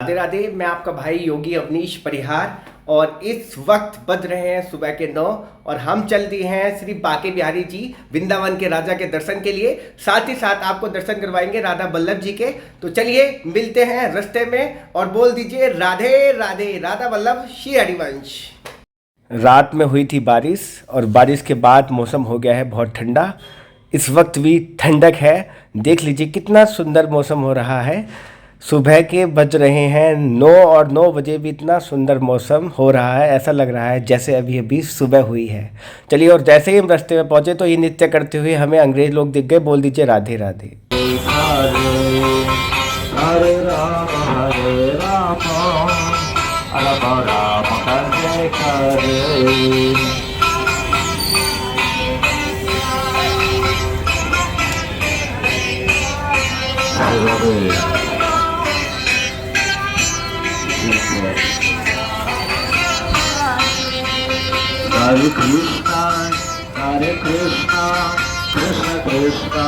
राधे राधे। मैं आपका भाई योगी अवनीश परिहार और इस वक्त बज रहे हैं सुबह के 9 और हम चल दिए हैं श्री बाके बिहारी जी वृंदावन के राजा के दर्शन के लिए। साथ ही साथ आपको दर्शन करवाएंगे राधा वल्लभ जी के। तो चलिए मिलते हैं रास्ते में और बोल दीजिए राधे राधे। राधा वल्लभ श्री हरिवंश। रात में हुई थी बारिश और बारिश के बाद मौसम हो गया है बहुत ठंडा। इस वक्त भी ठंडक है। देख लीजिए कितना सुंदर मौसम हो रहा है। सुबह के बज रहे हैं 9 और 9 बजे भी इतना सुंदर मौसम हो रहा है। ऐसा लग रहा है जैसे अभी अभी सुबह हुई है। चलिए, और जैसे ही हम रास्ते में पहुंचे तो ये नृत्य करते हुए हमें अंग्रेज लोग दिख गए। बोल दीजिए राधे राधे। हरे राम राम राम करे करे। हरे कृष्णा कृष्ण कृष्णा।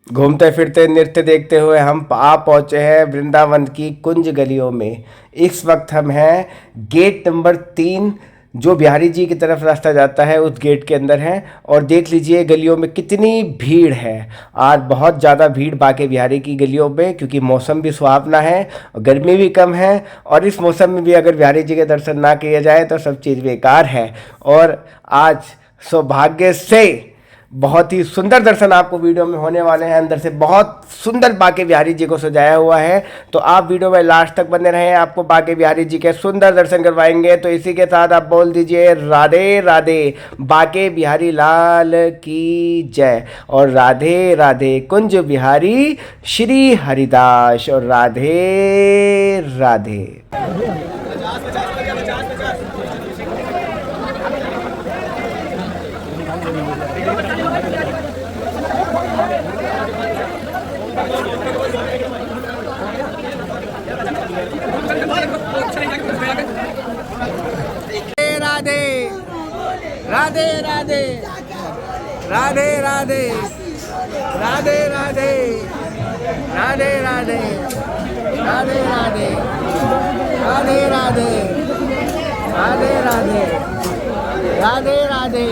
घूमते फिरते नृत्य देखते हुए हम आ पहुँचे हैं वृंदावन की कुंज गलियों में। इस वक्त हम हैं गेट नंबर 3 जो बिहारी जी की तरफ रास्ता जाता है उस गेट के अंदर है। और देख लीजिए गलियों में कितनी भीड़ है। आज बहुत ज़्यादा भीड़ बाके बिहारी की गलियों में, क्योंकि मौसम भी सुहावना है और गर्मी भी कम है। और इस मौसम में भी अगर बिहारी जी के दर्शन ना किए जाए तो सब चीज़ बेकार है। और आज सौभाग्य से बहुत ही सुंदर दर्शन आपको वीडियो में होने वाले हैं। अंदर से बहुत सुंदर बाके बिहारी जी को सजाया हुआ है। तो आप वीडियो में लास्ट तक बने रहें, आपको बाके बिहारी जी के सुंदर दर्शन करवाएंगे। तो इसी के साथ आप बोल दीजिए राधे राधे। बाके बिहारी लाल की जय। और राधे राधे कुंज बिहारी श्री हरिदास। और राधे राधे। राधे राधे राधे राधे राधे राधे राधे राधे राधे राधे राधे राधे राधे राधे राधे राधे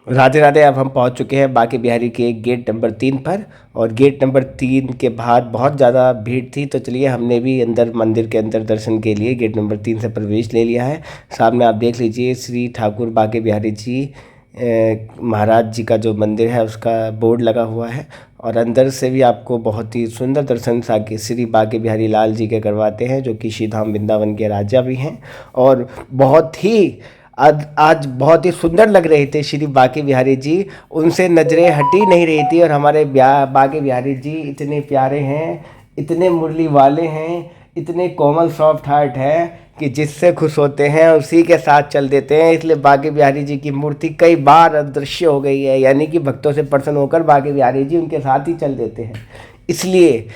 राधे राधे। अब हम पहुंच चुके हैं बाके बिहारी के गेट नंबर 3 पर। और गेट नंबर 3 के बाहर बहुत ज़्यादा भीड़ थी। तो चलिए हमने भी अंदर मंदिर के अंदर दर्शन के लिए गेट नंबर 3 से प्रवेश ले लिया है। सामने आप देख लीजिए श्री ठाकुर बाके बिहारी जी महाराज जी का जो मंदिर है उसका बोर्ड लगा हुआ है। और अंदर से भी आपको बहुत ही सुंदर दर्शन साके श्री बाके बिहारी लाल जी के करवाते हैं, जो कि श्री धाम वृंदावन के राजा भी हैं। और बहुत ही आज बहुत ही सुंदर लग रहे थे श्री बाके बिहारी जी। उनसे नज़रें हटी नहीं रही थी। और हमारे बाके बिहारी जी इतने प्यारे हैं, इतने मुरली वाले हैं, इतने कोमल सॉफ्ट हार्ट हैं कि जिससे खुश होते हैं उसी के साथ चल देते हैं। इसलिए बाके बिहारी जी की मूर्ति कई बार अदृश्य हो गई है, यानी कि भक्तों से प्रसन्न होकर बाके बिहारी जी उनके साथ ही चल देते हैं। इसलिए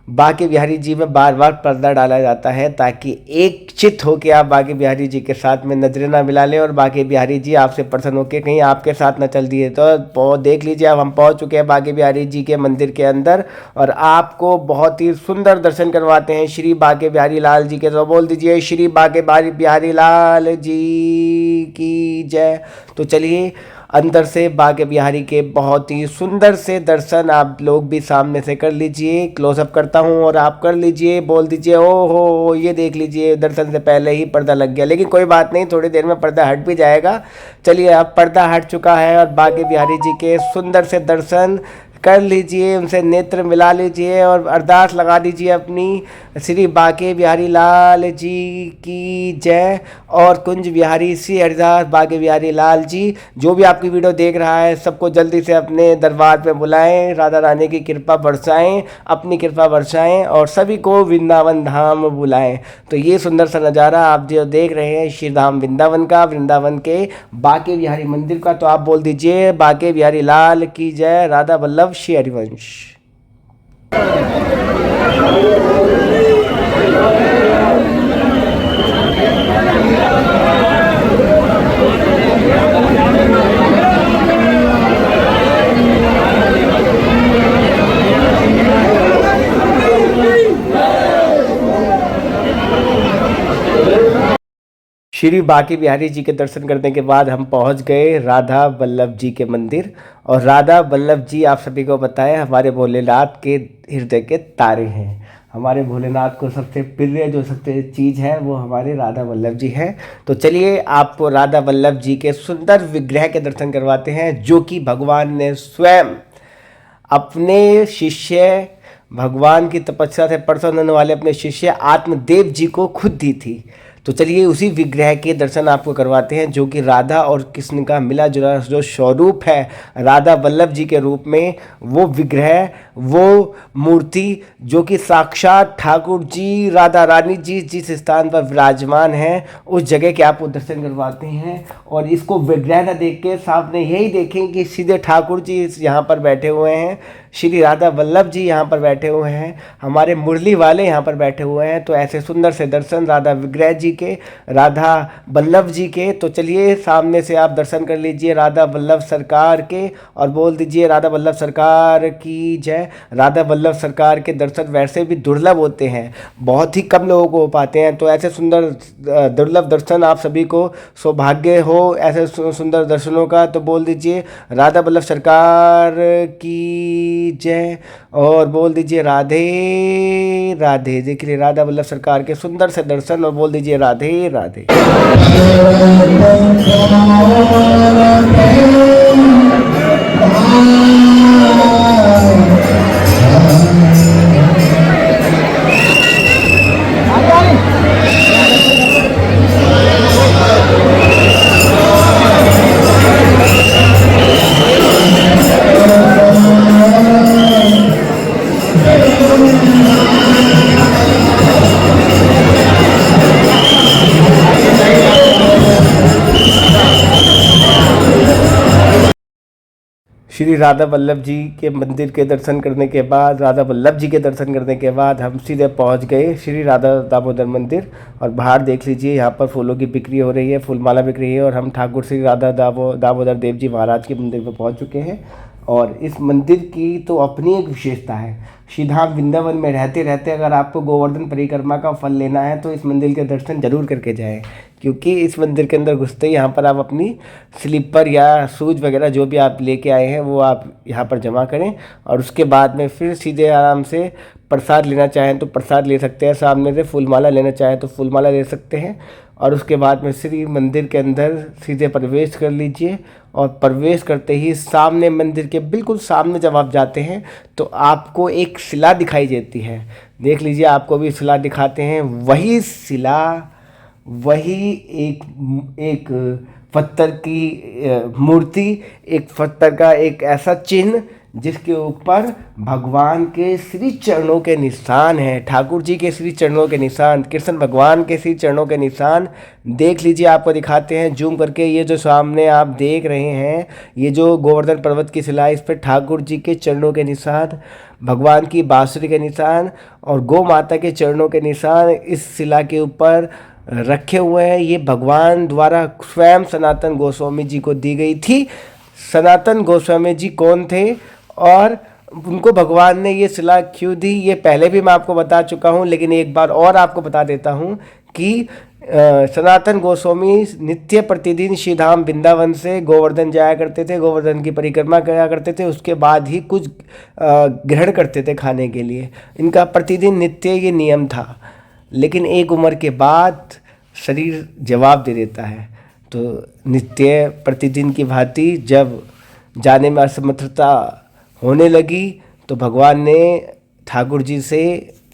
बाके बिहारी जी में बार बार पर्दा डाला जाता है ताकि एक चित होकर आप बाके बिहारी जी के साथ में नजरें ना मिला लें और बाके बिहारी जी आपसे प्रसन्न होकर कहीं आपके साथ ना चल दिए। तो देख लीजिए अब हम पहुंच चुके हैं बाके बिहारी जी के मंदिर के अंदर और आपको बहुत ही सुंदर दर्शन करवाते हैं श्री बाके बिहारी लाल जी के। तो बोल दीजिए श्री बाके बिहारी लाल जी की जय। तो चलिए अंदर से बाके बिहारी के बहुत ही सुंदर से दर्शन आप लोग भी सामने से कर लीजिए। क्लोजअप करता हूं और आप कर लीजिए। बोल दीजिए ओ हो, ये देख लीजिए दर्शन से पहले ही पर्दा लग गया। लेकिन कोई बात नहीं, थोड़ी देर में पर्दा हट भी जाएगा। चलिए अब पर्दा हट चुका है और बाके बिहारी जी के सुंदर से दर्शन कर लीजिए, उनसे नेत्र मिला लीजिए और अरदास लगा दीजिए अपनी श्री बाके बिहारी लाल जी की जय। और कुंज बिहारी श्री हरिदास बाके बिहारी लाल जी, जो भी आपकी वीडियो देख रहा है सबको जल्दी से अपने दरबार पे बुलाएं, राधा रानी की कृपा बरसाएं, अपनी कृपा बरसाएं और सभी को वृंदावन धाम बुलाएं। तो ये सुंदर सा नज़ारा आप जो देख रहे हैं श्री धाम वृंदावन का, वृंदावन के बाके बिहारी मंदिर का। तो आप बोल दीजिए बाके बिहारी लाल की जय। राधा वल्लभ श्री हरिवंश। श्री बांके बिहारी जी के दर्शन करने के बाद हम पहुंच गए राधा वल्लभ जी के मंदिर। और राधा वल्लभ जी आप सभी को बताया हमारे भोलेनाथ के हृदय के तारे हैं। हमारे भोलेनाथ को सबसे प्रिय जो सबसे चीज़ है वो हमारे राधा वल्लभ जी हैं। तो चलिए आपको राधा वल्लभ जी के सुंदर विग्रह के दर्शन करवाते हैं, जो कि भगवान ने स्वयं अपने शिष्य भगवान की तपस्या से प्रसन्न होने वाले अपने शिष्य आत्मदेव जी को खुद दी थी। तो चलिए उसी विग्रह के दर्शन आपको करवाते हैं, जो कि राधा और कृष्ण का मिला जुला जो स्वरूप है राधा वल्लभ जी के रूप में, वो विग्रह, वो मूर्ति जो कि साक्षात ठाकुर जी राधा रानी जी जिस स्थान पर विराजमान हैं उस जगह के आपको दर्शन करवाते हैं। और इसको विग्रह न देख के सामने यही देखें कि सीधे ठाकुर जी यहाँ पर बैठे हुए हैं, श्री राधा वल्लभ जी यहाँ पर बैठे हुए हैं, हमारे मुरली वाले यहाँ पर बैठे हुए हैं। तो ऐसे सुंदर से दर्शन राधा विग्रह जी के, राधा वल्लभ जी के। तो चलिए सामने से आप दर्शन कर लीजिए राधा वल्लभ सरकार के और बोल दीजिए राधा वल्लभ सरकार की जय। राधा वल्लभ सरकार के दर्शन वैसे भी दुर्लभ होते हैं, बहुत ही कम लोगों को हो पाते हैं। तो ऐसे सुंदर दुर्लभ दर्शन आप सभी को सौभाग्य हो ऐसे सुंदर दर्शनों का, तो बोल दीजिए राधा वल्लभ सरकार की जय और बोल दीजिए राधे राधे। देखिए राधा वल्लभ सरकार के सुंदर से दर्शन और बोल दीजिए राधे राधे। श्री राधा वल्लभ जी के मंदिर के दर्शन करने के बाद, राधा वल्लभ जी के दर्शन करने के बाद हम सीधे पहुंच गए श्री राधा दामोदर मंदिर। और बाहर देख लीजिए यहाँ पर फूलों की बिक्री हो रही है, फूलमाला बिक रही है। और हम ठाकुर श्री राधा दामोदर देव जी महाराज के मंदिर पर पहुँच चुके हैं। और इस मंदिर की तो अपनी एक विशेषता है। श्रीधाम वृंदावन में रहते रहते अगर आपको गोवर्धन परिक्रमा का फल लेना है तो इस मंदिर के दर्शन जरूर करके जाएं, क्योंकि इस मंदिर के अंदर घुसते ही यहाँ पर आप अपनी स्लीपर या शूज वगैरह जो भी आप लेके आए हैं वो आप यहाँ पर जमा करें। और उसके बाद में फिर सीधे आराम से प्रसाद लेना चाहें तो प्रसाद ले सकते हैं, सामने से फूलमाला लेना चाहें तो फूलमाला ले सकते हैं। और उसके बाद में श्री मंदिर के अंदर सीधे प्रवेश कर लीजिए। और प्रवेश करते ही सामने मंदिर के बिल्कुल सामने जब आप जाते हैं तो आपको एक शिला दिखाई देती है। देख लीजिए आपको भी शिला दिखाते हैं। वही शिला, वही एक पत्थर की मूर्ति, एक पत्थर का एक ऐसा चिन्ह जिसके ऊपर भगवान के श्री चरणों के निशान हैं, ठाकुर जी के श्री चरणों के निशान, कृष्ण भगवान के श्री चरणों के निशान। देख लीजिए आपको दिखाते हैं जूम करके। ये जो सामने आप देख रहे हैं ये जो गोवर्धन पर्वत की शिला, इस पर ठाकुर जी के चरणों के निशान, भगवान की बांसुरी के निशान और गौ माता के चरणों के निशान इस शिला के ऊपर रखे हुए हैं। ये भगवान द्वारा स्वयं सनातन गोस्वामी जी को दी गई थी। सनातन गोस्वामी जी कौन थे और उनको भगवान ने ये शिला क्यों दी, ये पहले भी मैं आपको बता चुका हूँ, लेकिन एक बार और आपको बता देता हूँ कि सनातन गोस्वामी नित्य प्रतिदिन श्रीधाम वृंदावन से गोवर्धन जाया करते थे, गोवर्धन की परिक्रमा किया करते थे, उसके बाद ही कुछ ग्रहण करते थे खाने के लिए। इनका प्रतिदिन नित्य ये नियम था, लेकिन एक उम्र के बाद शरीर जवाब दे देता है। तो नित्य प्रतिदिन की भांति जब जाने में असमर्थता होने लगी तो भगवान ने ठाकुर जी से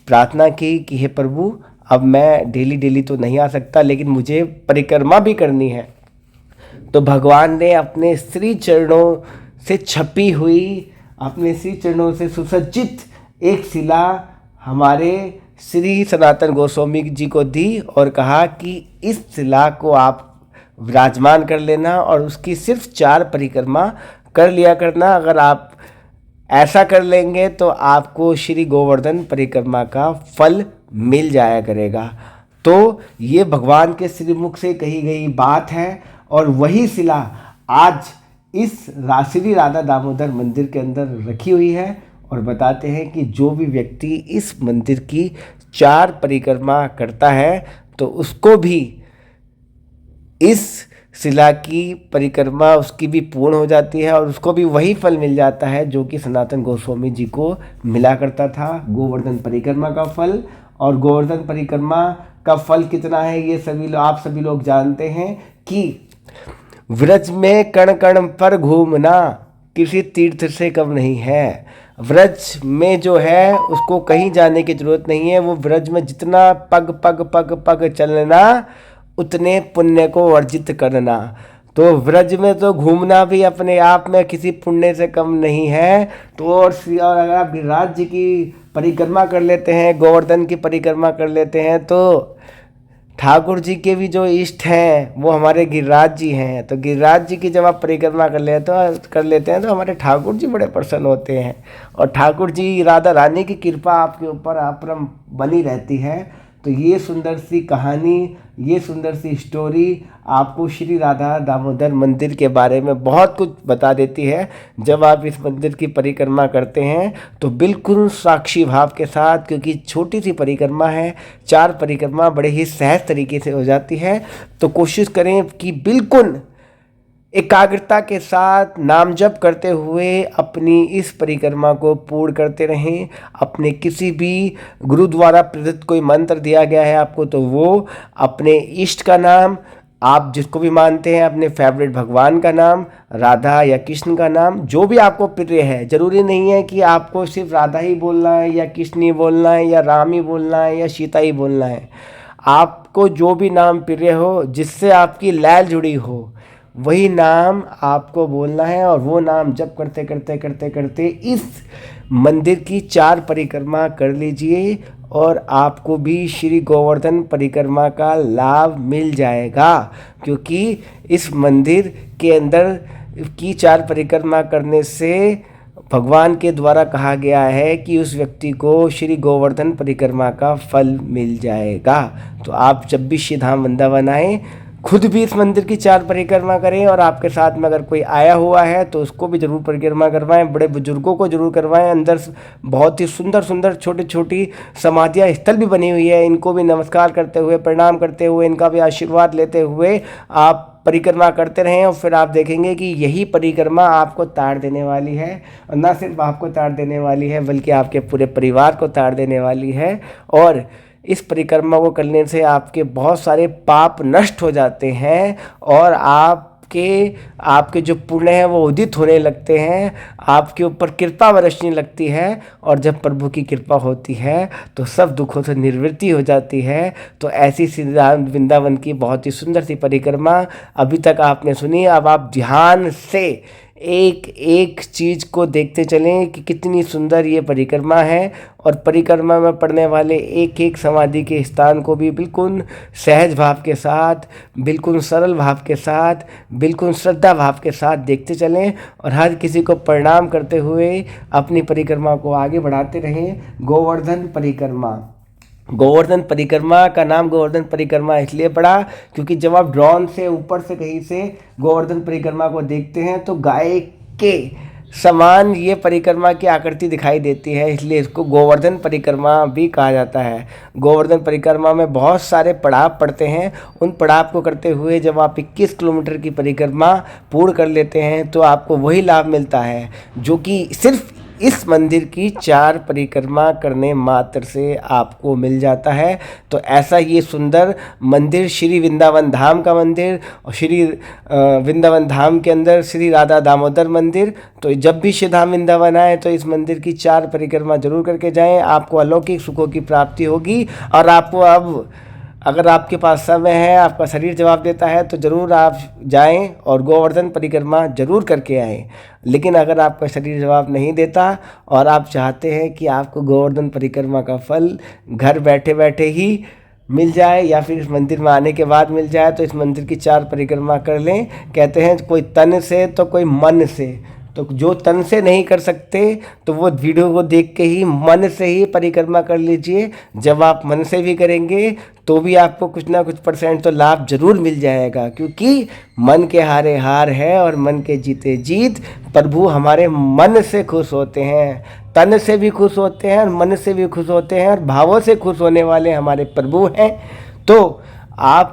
प्रार्थना की कि हे प्रभु, अब मैं डेली डेली तो नहीं आ सकता, लेकिन मुझे परिक्रमा भी करनी है। तो भगवान ने अपने श्री चरणों से छपी हुई, अपने श्री चरणों से सुसज्जित एक शिला हमारे श्री सनातन गोस्वामी जी को दी और कहा कि इस शिला को आप विराजमान कर लेना और उसकी सिर्फ 4 परिक्रमा कर लिया करना। अगर आप ऐसा कर लेंगे तो आपको श्री गोवर्धन परिक्रमा का फल मिल जाया करेगा। तो ये भगवान के श्रीमुख से कही गई बात है और वही शिला आज इस श्री राधा दामोदर मंदिर के अंदर रखी हुई है। और बताते हैं कि जो भी व्यक्ति इस मंदिर की 4 परिक्रमा करता है तो उसको भी इस शिला की परिक्रमा उसकी भी पूर्ण हो जाती है और उसको भी वही फल मिल जाता है जो कि सनातन गोस्वामी जी को मिला करता था, गोवर्धन परिक्रमा का फल। और गोवर्धन परिक्रमा का फल कितना है ये आप सभी लोग जानते हैं कि व्रज में कण कण पर घूमना किसी तीर्थ से कम नहीं है। व्रज में जो है उसको कहीं जाने की जरूरत नहीं है, वो व्रज में जितना पग पग पग पग चलना उतने पुण्य को अर्जित करना। तो व्रज में तो घूमना भी अपने आप में किसी पुण्य से कम नहीं है। तो और अगर आप गिरिराज जी की परिक्रमा कर लेते हैं, गोवर्धन की परिक्रमा कर लेते हैं, तो ठाकुर जी के भी जो इष्ट हैं वो हमारे गिरिराज जी हैं। तो गिरिराज जी की जब आप परिक्रमा कर लेते हैं तो हमारे ठाकुर जी बड़े प्रसन्न होते हैं और ठाकुर जी राधा रानी की कृपा आपके ऊपर अपरम बनी रहती है। तो ये सुंदर सी कहानी, ये सुंदर सी स्टोरी आपको श्री राधा दामोदर मंदिर के बारे में बहुत कुछ बता देती है। जब आप इस मंदिर की परिक्रमा करते हैं तो बिल्कुल साक्षी भाव के साथ, क्योंकि छोटी सी परिक्रमा है, 4 परिक्रमा बड़े ही सहज तरीके से हो जाती है। तो कोशिश करें कि बिल्कुल एकाग्रता के साथ नाम जप करते हुए अपनी इस परिक्रमा को पूर्ण करते रहें। अपने किसी भी गुरु द्वारा प्रेरित कोई मंत्र दिया गया है आपको तो वो, अपने इष्ट का नाम, आप जिसको भी मानते हैं, अपने फेवरेट भगवान का नाम, राधा या कृष्ण का नाम, जो भी आपको प्रिय है। जरूरी नहीं है कि आपको सिर्फ राधा ही बोलना है या कृष्ण ही बोलना है या राम ही बोलना है या सीता ही बोलना है। आपको जो भी नाम प्रिय हो, जिससे आपकी लैल जुड़ी हो, वही नाम आपको बोलना है। और वो नाम जप करते करते करते करते इस मंदिर की 4 परिक्रमा कर लीजिए और आपको भी श्री गोवर्धन परिक्रमा का लाभ मिल जाएगा। क्योंकि इस मंदिर के अंदर की 4 परिक्रमा करने से भगवान के द्वारा कहा गया है कि उस व्यक्ति को श्री गोवर्धन परिक्रमा का फल मिल जाएगा। तो आप जब भी श्री धाम वृंदावन आएँ, खुद भी इस मंदिर की 4 परिक्रमा करें और आपके साथ में अगर कोई आया हुआ है तो उसको भी जरूर परिक्रमा करवाएं। बड़े बुजुर्गों को जरूर करवाएं। अंदर बहुत ही सुंदर सुंदर छोटी छोटी समाधियाँ स्थल भी बनी हुई है, इनको भी नमस्कार करते हुए, प्रणाम करते हुए, इनका भी आशीर्वाद लेते हुए आप परिक्रमा करते रहें। और फिर आप देखेंगे कि यही परिक्रमा आपको तार देने वाली है, और न सिर्फ आपको तार देने वाली है बल्कि आपके पूरे परिवार को तार देने वाली है। और इस परिक्रमा को करने से आपके बहुत सारे पाप नष्ट हो जाते हैं और आपके जो पुण्य हैं वो उदित होने लगते हैं, आपके ऊपर कृपा बरसने लगती है। और जब प्रभु की कृपा होती है तो सब दुखों से निवृत्ति हो जाती है। तो ऐसी श्री वृंदावन की बहुत ही सुंदर सी परिक्रमा अभी तक आपने सुनी। अब आप ध्यान से एक एक चीज़ को देखते चलें कि कितनी सुंदर ये परिक्रमा है। और परिक्रमा में पड़ने वाले एक एक समाधि के स्थान को भी बिल्कुल सहज भाव के साथ, बिल्कुल सरल भाव के साथ, बिल्कुल श्रद्धा भाव के साथ देखते चलें और हर किसी को प्रणाम करते हुए अपनी परिक्रमा को आगे बढ़ाते रहें। गोवर्धन परिक्रमा, गोवर्धन परिक्रमा का नाम गोवर्धन परिक्रमा इसलिए पड़ा क्योंकि जब आप ड्रोन से ऊपर से कहीं से गोवर्धन परिक्रमा को देखते हैं तो गाय के समान ये परिक्रमा की आकृति दिखाई देती है, इसलिए इसको गोवर्धन परिक्रमा भी कहा जाता है। गोवर्धन परिक्रमा में बहुत सारे पड़ाव पड़ते हैं। उन पड़ाव को करते हुए जब आप 21 किलोमीटर की परिक्रमा पूर्ण कर लेते हैं तो आपको वही लाभ मिलता है जो कि सिर्फ इस मंदिर की 4 परिक्रमा करने मात्र से आपको मिल जाता है। तो ऐसा ये सुंदर मंदिर श्री वृंदावन धाम का मंदिर और श्री वृंदावन धाम के अंदर श्री राधा दामोदर मंदिर। तो जब भी श्री धाम वृंदावन आए तो इस मंदिर की 4 परिक्रमा जरूर करके जाएं, आपको अलौकिक सुखों की प्राप्ति होगी। और आपको अब अगर आपके पास समय है, आपका शरीर जवाब देता है तो ज़रूर आप जाएं और गोवर्धन परिक्रमा जरूर करके आएं। लेकिन अगर आपका शरीर जवाब नहीं देता और आप चाहते हैं कि आपको गोवर्धन परिक्रमा का फल घर बैठे बैठे ही मिल जाए या फिर इस मंदिर में आने के बाद मिल जाए, तो इस मंदिर की 4 परिक्रमा कर लें। कहते हैं कोई तन से तो कोई मन से, तो जो तन से नहीं कर सकते तो वो वीडियो को देख के ही मन से ही परिक्रमा कर लीजिए। जब आप मन से भी करेंगे तो भी आपको कुछ ना कुछ % तो लाभ जरूर मिल जाएगा, क्योंकि मन के हारे हार है और मन के जीते जीत। प्रभु हमारे मन से खुश होते हैं, तन से भी खुश होते हैं और मन से भी खुश होते हैं और भावों से खुश होने वाले हमारे प्रभु हैं। तो आप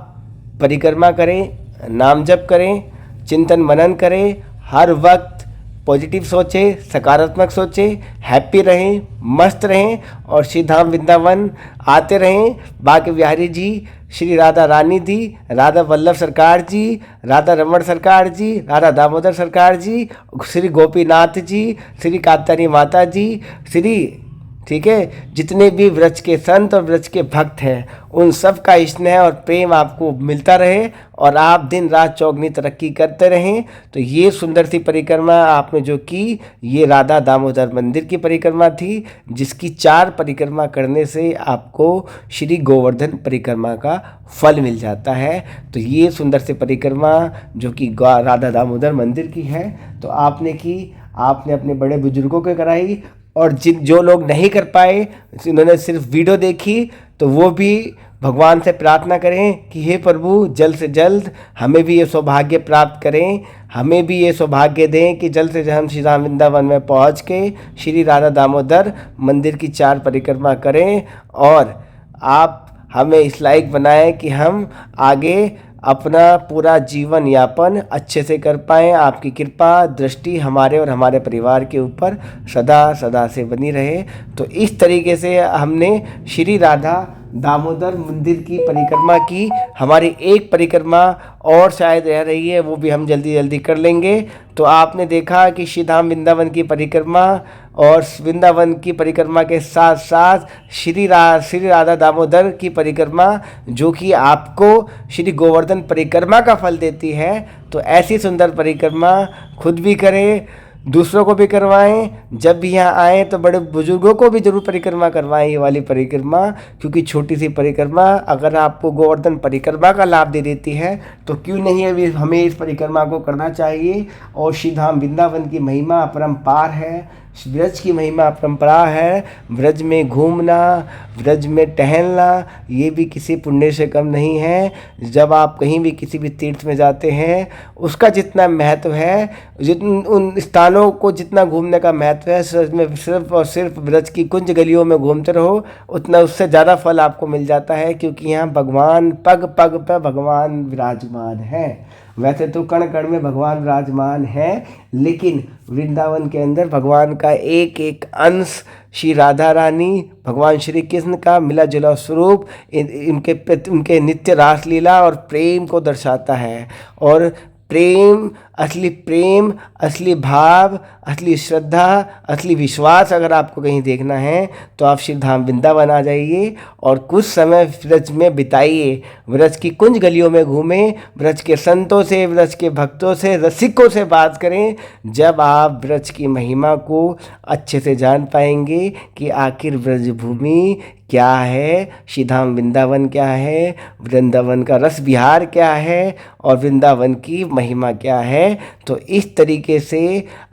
परिक्रमा करें, नाम जप करें, चिंतन मनन करें, हर वक्त पॉजिटिव सोचें, सकारात्मक सोचें, हैप्पी रहें, मस्त रहें और श्री धाम वृंदावन आते रहें। बांके बिहारी जी, श्री राधा रानी जी, राधा वल्लभ सरकार जी, राधा रमण सरकार जी, राधा दामोदर सरकार जी, श्री गोपीनाथ जी, श्री कात्यायनी माता जी, श्री ठीक है, जितने भी व्रज के संत और व्रज के भक्त हैं उन सब का स्नेह और प्रेम आपको मिलता रहे और आप दिन रात चौगनी तरक्की करते रहें। तो ये सुंदर सी परिक्रमा आपने जो की, ये राधा दामोदर मंदिर की परिक्रमा थी, जिसकी 4 परिक्रमा करने से आपको श्री गोवर्धन परिक्रमा का फल मिल जाता है। तो ये सुंदर सी परिक्रमा जो कि राधा दामोदर मंदिर की है, तो आपने की, आपने अपने बड़े बुजुर्गों को कराई, और जो लोग नहीं कर पाए, उन्होंने सिर्फ वीडियो देखी, तो वो भी भगवान से प्रार्थना करें कि हे प्रभु जल्द से जल्द हमें भी ये सौभाग्य प्राप्त करें, हमें भी ये सौभाग्य दें कि जल्द से जल्द हम श्री राम वृंदावन में पहुँच के श्री राधा दामोदर मंदिर की 4 परिक्रमा करें और आप हमें इस लायक बनाएं कि हम आगे अपना पूरा जीवन यापन अच्छे से कर पाएँ। आपकी कृपा दृष्टि हमारे और हमारे परिवार के ऊपर सदा सदा से बनी रहे। तो इस तरीके से हमने श्री राधा दामोदर मंदिर की परिक्रमा की। हमारी एक परिक्रमा और शायद रह रही है, वो भी हम जल्दी जल्दी कर लेंगे। तो आपने देखा कि श्री धाम वृंदावन की परिक्रमा और वृंदावन की परिक्रमा के साथ साथ श्री राधा दामोदर की परिक्रमा जो कि आपको श्री गोवर्धन परिक्रमा का फल देती है। तो ऐसी सुंदर परिक्रमा खुद भी करें, दूसरों को भी करवाएं। जब भी यहाँ आएँ तो बड़े बुजुर्गों को भी जरूर परिक्रमा करवाएं ये वाली परिक्रमा, क्योंकि छोटी सी परिक्रमा अगर आपको गोवर्धन परिक्रमा का लाभ दे देती है तो क्यों नहीं अभी हमें इस परिक्रमा को करना चाहिए। और श्री धाम वृंदावन की महिमा अपरंपार है, व्रज की महिमा अपरंपरा है। व्रज में घूमना, व्रज में टहलना, ये भी किसी पुण्य से कम नहीं है। जब आप कहीं भी किसी भी तीर्थ में जाते हैं, उसका जितना महत्व है, उन स्थानों को जितना घूमने का महत्व है, सिर्फ और सिर्फ व्रज की कुंज गलियों में घूमते रहो, उतना उससे ज़्यादा फल आपको मिल जाता है। क्योंकि यहाँ भगवान पग पग पर भगवान विराजमान है। वैसे तो कण कण में भगवान विराजमान है, लेकिन वृंदावन के अंदर भगवान का एक एक अंश श्री राधा रानी, भगवान श्री कृष्ण का मिला जुला स्वरूप उनके नित्य रासलीला और प्रेम को दर्शाता है। और प्रेम, असली भाव, असली श्रद्धा, असली विश्वास अगर आपको कहीं देखना है तो आप श्री धाम वृंदावन आ जाइए और कुछ समय व्रज में बिताइए। व्रज की कुंज गलियों में घूमें, व्रज के संतों से, व्रज के भक्तों से, रसिकों से बात करें। जब आप व्रज की महिमा को अच्छे से जान पाएंगे कि आखिर व्रज भूमि क्या है, श्री धाम वृंदावन क्या है, वृंदावन का रस विहार क्या है और वृंदावन की महिमा क्या है। तो इस तरीके से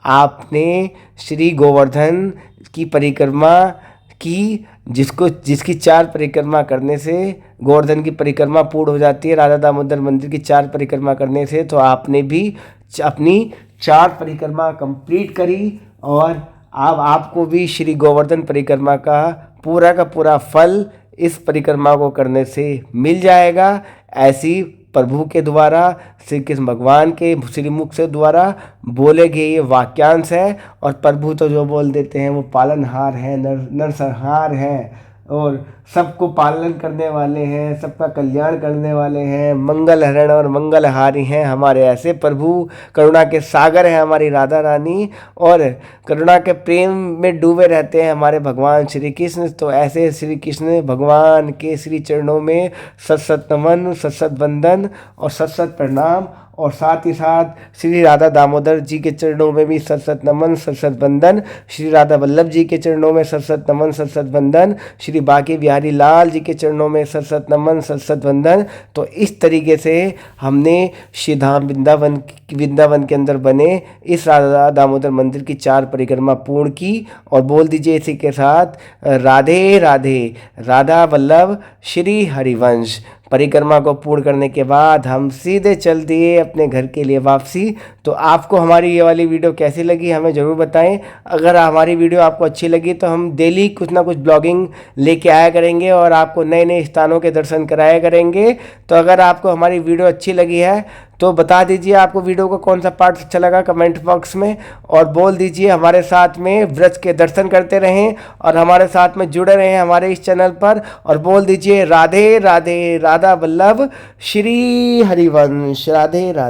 आपने श्री गोवर्धन की परिक्रमा की, जिसकी 4 परिक्रमा करने से गोवर्धन की परिक्रमा पूर्ण हो जाती है। राधा दामोदर मंदिर की 4 परिक्रमा करने से तो आपने भी अपनी 4 परिक्रमा कंप्लीट करी और अब आपको भी श्री गोवर्धन परिक्रमा का पूरा फल इस परिक्रमा को करने से मिल जाएगा। ऐसी प्रभु के द्वारा, श्री कृष्ण भगवान के श्रीमुख से द्वारा बोले गए ये वाक्यांश है। और प्रभु तो जो बोल देते हैं वो पालनहार है, नरसंहार है और सबको पालन करने वाले हैं, सबका कल्याण करने वाले हैं, मंगल हरण और मंगलहारी हैं हमारे ऐसे प्रभु। करुणा के सागर हैं हमारी राधा रानी और करुणा के प्रेम में डूबे रहते हैं हमारे भगवान श्री कृष्ण। तो ऐसे श्री कृष्ण भगवान के श्री चरणों में सत नमन, सत वंदन और सत प्रणाम। और साथ ही साथ श्री राधा दामोदर जी के चरणों में भी सत नमन, सत वंदन। श्री राधा वल्लभ जी के चरणों में सत नमन, सत वंदन। श्री बांके बिहारी लाल जी के चरणों में सत नमन, सत वंदन। तो इस तरीके से हमने श्री धाम वृंदावन के अंदर बने इस राधा दामोदर मंदिर की 4 परिक्रमा पूर्ण की। और बोल दीजिए इसी के साथ राधे राधे, राधा वल्लभ श्री हरिवंश। परिक्रमा को पूर्ण करने के बाद हम सीधे चल दिए अपने घर के लिए वापसी। तो आपको हमारी ये वाली वीडियो कैसी लगी हमें ज़रूर बताएं। अगर हमारी वीडियो आपको अच्छी लगी तो हम डेली कुछ ना कुछ ब्लॉगिंग लेके आया करेंगे और आपको नए नए स्थानों के दर्शन कराया करेंगे। तो अगर आपको हमारी वीडियो अच्छी लगी है तो बता दीजिए आपको वीडियो का कौन सा पार्ट अच्छा लगा कमेंट बॉक्स में, और बोल दीजिए हमारे साथ में व्रज के दर्शन करते रहें और हमारे साथ में जुड़े रहें हमारे इस चैनल पर, और बोल दीजिए राधे राधे, राधा वल्लभ श्री हरिवंश, राधे राधे।